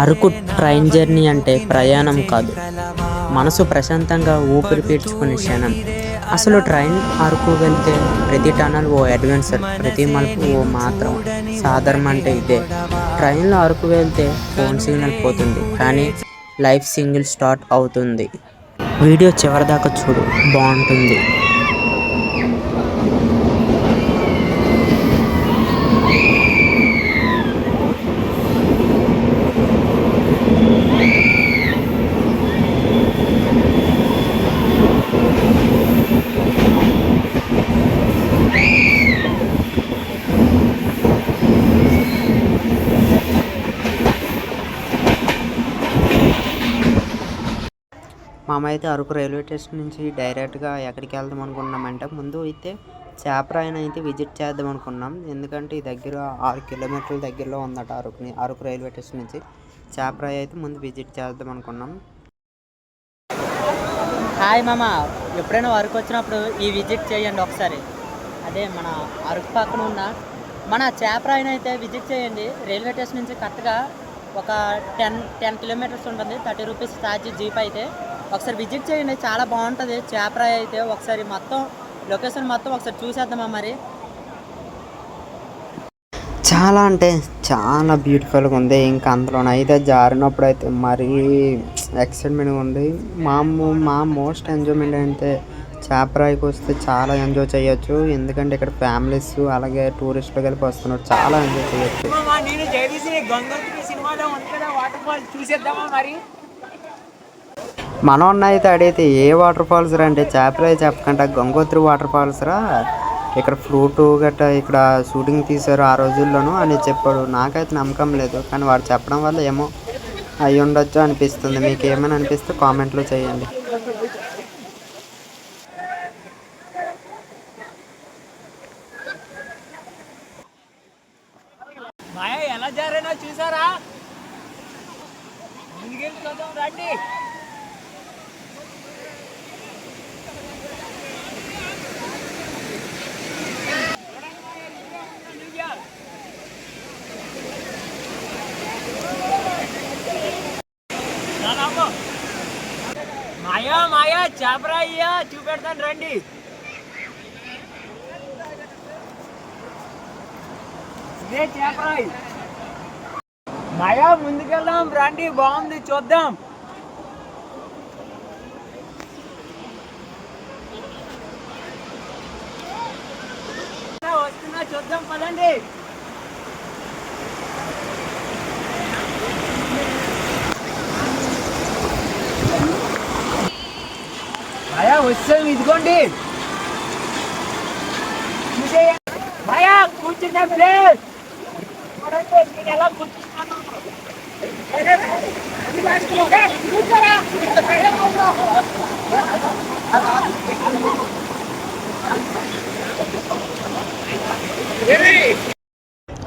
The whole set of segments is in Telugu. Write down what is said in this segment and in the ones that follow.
అరకు ట్రైన్ జర్నీ అంటే ప్రయాణం కాదు, మనసు ప్రశాంతంగా ఊపిరి పీల్చుకునే క్షణం. అసలు ట్రైన్ అరకు వెళ్తే ప్రతి టనల్ ఓ అడ్వెంచర్, ప్రతి మలుపు ఓ మాత్రం సాధారణం అంటే ఇదే. ట్రైన్లో అరకు వెళ్తే ఫోన్ సిగ్నల్ పోతుంది, కానీ లైఫ్ సింగిల్ స్టార్ట్ అవుతుంది. వీడియో చివరిదాకా చూడు, బాగుంటుంది. మామ అయితే అరకు రైల్వే స్టేషన్ నుంచి డైరెక్ట్గా ఎక్కడికి వెళ్దాం అనుకున్నామంటే, ముందు అయితే చేపరాయిని అయితే విజిట్ చేద్దాం అనుకున్నాం. ఎందుకంటే ఈ దగ్గర 6 కిలోమీటర్ల దగ్గరలో ఉందట అరకు రైల్వే స్టేషన్ నుంచి. చేపరాయి అయితే ముందు విజిట్ చేద్దాం అనుకున్నాం. హాయ్ మామ, ఎప్పుడైనా అరకు వచ్చినప్పుడు ఈ విజిట్ చేయండి ఒకసారి. అదే మన అరకు పక్కన ఉన్న మన చేపరాయిని అయితే విజిట్ చేయండి. రైల్వే స్టేషన్ నుంచి కరెక్ట్గా ఒక 10 కిలోమీటర్స్ ఉంటుంది. 30 రూపీస్ ఛార్జ్ జీప్ అయితే. ఒకసారి విజిట్ చేయండి, చాలా బాగుంటుంది చేపరాయి అయితే. ఒకసారి మొత్తం లొకేషన్ మొత్తం ఒకసారి చూసేద్దామా మరి. చాలా అంటే చాలా బ్యూటిఫుల్గా ఉంది. ఇంకా అందులోనైతే జారినప్పుడు అయితే మరీ ఎక్సైట్మెంట్గా ఉంది. మా మోస్ట్ ఎంజాయ్మెంట్ అయితే చేపరాయికి వస్తే చాలా ఎంజాయ్ చేయొచ్చు. ఎందుకంటే ఇక్కడ ఫ్యామిలీస్ అలాగే టూరిస్టులు కలిపి వస్తున్నారు, చాలా ఎంజాయ్ చేయొచ్చు. మనోన్న అయితే అడిగితే ఏ వాటర్ ఫాల్స్ రా అంటే చేపరాయి చెప్పకుండా గంగోత్రి వాటర్ ఫాల్స్ రా, ఇక్కడ ఫ్రూట్ గట్రా ఇక్కడ షూటింగ్ తీశారు ఆ రోజుల్లోనూ అని చెప్పాడు. నాకైతే నమ్మకం లేదు, కానీ వాడు చెప్పడం వల్ల ఏమో అయి ఉండొచ్చు అనిపిస్తుంది. మీకు ఏమైనా అనిపిస్తే కామెంట్లో చేయండి. ఎలా జారైనా చూసారా? రండి. మాయా చేపరాయ్యా చూపెడతాను రండి. ఇదే చేపరాయి. మాయా ముందుకెళ్దాం రండి, బాగుంది చూద్దాం. వస్తున్నా చూద్దాం పదండి. మాయా వచ్చాం, ఇదిగోండి. మాయా కూర్చున్న ప్లేస్ నేను ఎలా కూర్చున్నాను.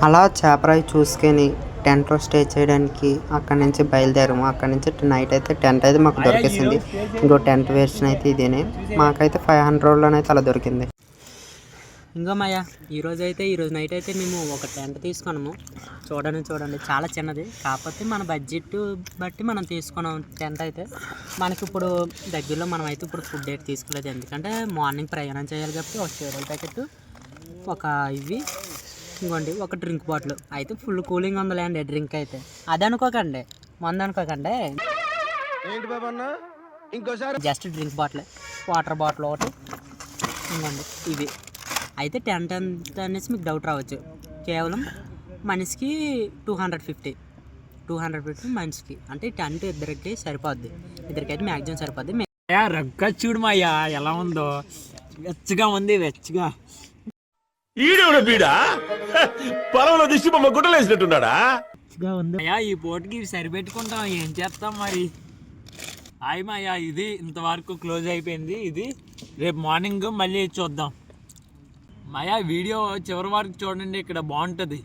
అలా చేపరాయి చూసుకొని టెంట్లో స్టే చేయడానికి అక్కడి నుంచి బయలుదేరాము. అక్కడి నుంచి నైట్ అయితే టెంట్ అయితే మాకు దొరికేసింది. ఇంకో టెంట్ వేసిన అయితే ఇదేనే, మాకైతే 500లోనైతే అలా దొరికింది. ఇంకో మాయా ఈరోజు నైట్ అయితే మేము ఒక టెంట్ తీసుకున్నాము. చూడండి చాలా చిన్నది, కాకపోతే మన బడ్జెట్ బట్టి మనం తీసుకున్నాం టెంట్ అయితే. మనకి ఇప్పుడు దగ్గరలో మనం అయితే ఇప్పుడు ఫుడ్ అయితే తీసుకోలేదు, ఎందుకంటే మార్నింగ్ ప్రయాణం చేయాలి కాబట్టి. ఒక చేరువల ప్యాకెట్, ఒక ఇవి ఇంకోండి ఒక డ్రింక్ బాటిల్ అయితే ఫుల్ కూలింగ్ ఉందిలేండి డ్రింక్ అయితే. అది అనుకోకండి, మందు అనుకోకండి, just drink bottle, water bottle ఒకటి ఇంకోండి ఇవి. అయితే టెంట్ ఎంత అనేసి మీకు డౌట్ రావచ్చు. కేవలం మనిషికి 250 మనిషికి, అంటే టెంట్ ఇద్దరికి సరిపోద్ది. ఇద్దరికైతే మ్యాక్సిమం సరిపోద్ది. రగ్గ చూడు మాయా ఎలా ఉందో, వెచ్చగా ఉంది వెచ్చగా. ఈడేవుడ బీడా పొలంలో దిష్టి బొమ్మ గుడ్డలేసినట్టున్నాడా? ఈ పోటీకి సరిపెట్టుకుంటాం, ఏం చేస్తాం మరి. హాయ్ మాయా, ఇది ఇంతవరకు క్లోజ్ అయిపోయింది. ఇది రేపు మార్నింగ్ మళ్ళీ చూద్దాం. మాయా వీడియో చివరి వరకు చూడండి, ఇక్కడ బాగుంటుంది.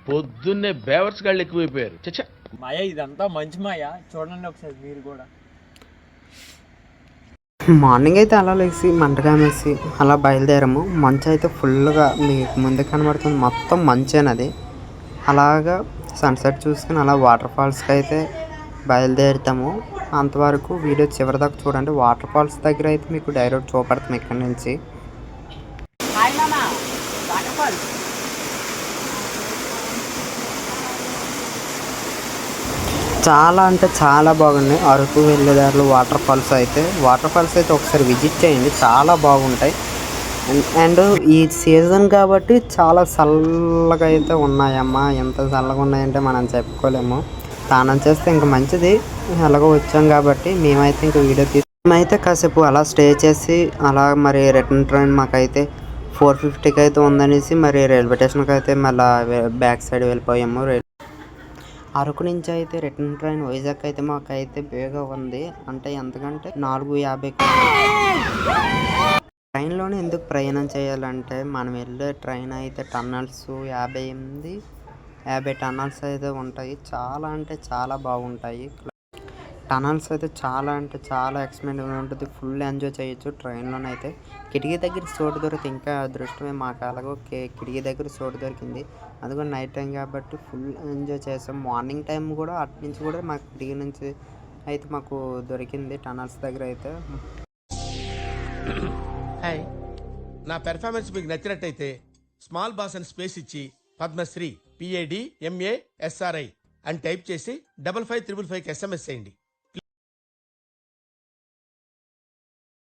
పొద్దున్నే బేవర్స్ గాళ్ళు ఎక్కువైపోయారు. చచ్చా మాయా ఇదంతా మంచి మాయా, చూడండి ఒకసారి మీరు కూడా. మార్నింగ్ అయితే అలా లేచి మంటగా వేసి అలా బయలుదేరాము. మంచు అయితే ఫుల్గా మీకు ముందు కనబడుతుంది, మొత్తం మంచేనది. అలాగా సన్సెట్ చూసుకుని అలా వాటర్ ఫాల్స్కి అయితే బయలుదేరుతాము. అంతవరకు వీడియో చివరి దాకా చూడండి. వాటర్ ఫాల్స్ దగ్గర అయితే మీకు డైరెక్ట్ చూపడుతుంది ఇక్కడ నుంచి. చాలా అంటే చాలా బాగున్నాయి అరకు వెళ్ళేదారులు వాటర్ ఫాల్స్ అయితే ఒకసారి విజిట్ చేయండి, చాలా బాగుంటాయి. అండ్ ఈ సీజన్ కాబట్టి చాలా చల్లగా అయితే ఉన్నాయమ్మా. ఎంత చల్లగా ఉన్నాయంటే మనం చెప్పుకోలేము. స్నానం చేస్తే ఇంకా మంచిది. ఎలాగో వచ్చాం కాబట్టి మేమైతే ఇంకా మేమైతే కాసేపు అలా స్టే చేసి అలా మరి రిటర్న్ ట్రైన్ మాకైతే 4:50కి అయితే ఉందనేసి మరి రైల్వే స్టేషన్కి అయితే మళ్ళీ బ్యాక్ సైడ్ వెళ్ళిపోయాము. అరకు నుంచి అయితే రిటర్న్ ట్రైన్ వైజాగ్ అయితే మాకైతే బేగా ఉంది. అంటే ఎంతకంటే 4:50. ట్రైన్లోనే ఎందుకు ప్రయాణం చేయాలంటే మనం వెళ్ళే ట్రైన్ అయితే టన్నల్స్ 50 టన్నల్స్ అయితే ఉంటాయి. చాలా అంటే చాలా బాగుంటాయి టనల్స్ అయితే. చాలా అంటే చాలా ఎక్స్పెన్సివ్ ఉంటుంది. ఫుల్ ఎంజాయ్ చేయొచ్చు ట్రైన్లోనైతే. కిటికీ దగ్గర చోటు దొరికి ఇంకా అదృష్టమే మాకు. అలాగో కిటికీ దగ్గర చోటు దొరికింది. అది కూడా నైట్ టైం కాబట్టి ఫుల్ ఎంజాయ్ చేసాం. మార్నింగ్ టైం కూడా అటు నుంచి కూడా మాకు కిటికీ నుంచి అయితే మాకు దొరికింది టనల్స్ దగ్గర అయితే. హాయ్, నా పెర్ఫార్మెన్స్ మీకు నచ్చినట్టయితే స్మాల్ బాస్ అని స్పేస్ ఇచ్చి పద్మశ్రీ PAD MA SRI అని టైప్ చేసి 5555కి SMS చేయండి.